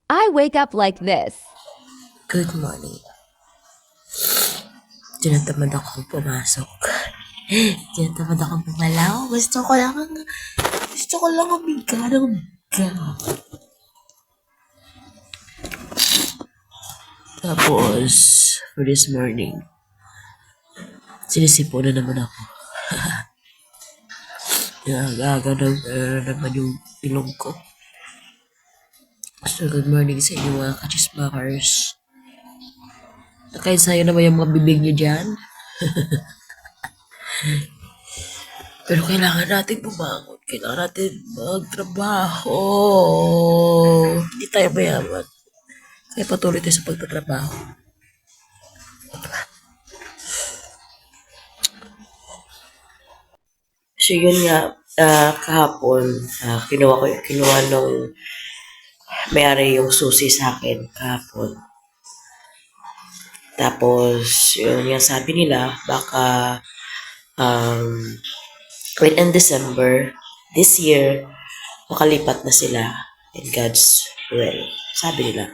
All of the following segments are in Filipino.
I wake up like this. Good morning. Tinatamad akong pumasok. Tinatamad akong pumalaw. Gusto ko lang ang biga ng biga. Tapos, for this morning, sinisipo na naman ako. Nagaga na naman yung ilong ko. So, good morning sa inyo mga kachismakers. Nakainsayo naman yung mga bibig niyo dyan. Pero kailangan natin bumangon. Kailangan natin magtrabaho. Hindi tayo mayaman. Kaya patuloy tayo sa pagtatrabaho. So yun nga, kahapon, kinuha nung may-ari yung susi sa akin kahapon. Tapos, yun yung sabi nila, baka within December, this year, makalipat na sila in God's will. Sabi nila.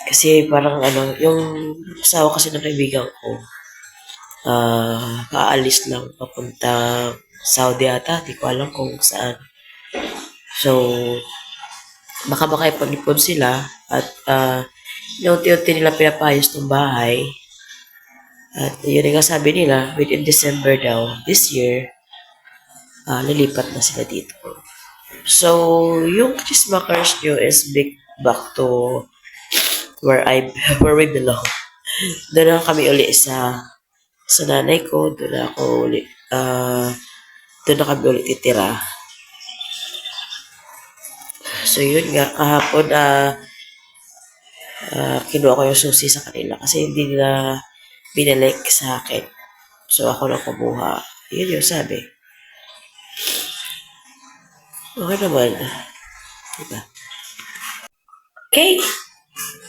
Kasi parang yung asawa kasi ng kaibigan ko, paalis lang papunta Saudi ata, di ko alam kung saan. So, baka makaipon-ipon sila at unti-unti nila pinapayos ng bahay. At yun nga sabi nila, within December daw, this year, lilipat na sila dito. So, yung chismakers nyo is back to where we belong. Doon na kami uli sa nanay ko, doon na kami ulit titira. So yun nga, kahapon kinuha ko yung susi sa kanila kasi hindi nila binalik sa akin. So ako lang kumuha. Yun yung sabi. Okay naman. Diba? Okay.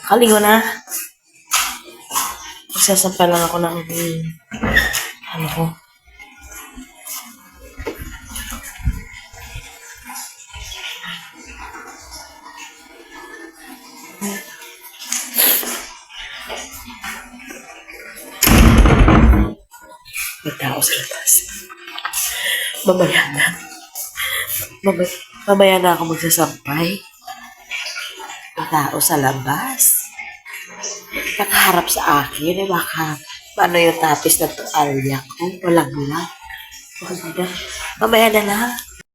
Kalingo na. Magsasampa lang ako ng ano ko. May tao sa labas. Mamaya na. Mamaya na ako magsasampay. May tao sa labas. Nakaharap sa akin. Baka paano yung tapis na toalya ko? Walang lang. Mamaya na lang.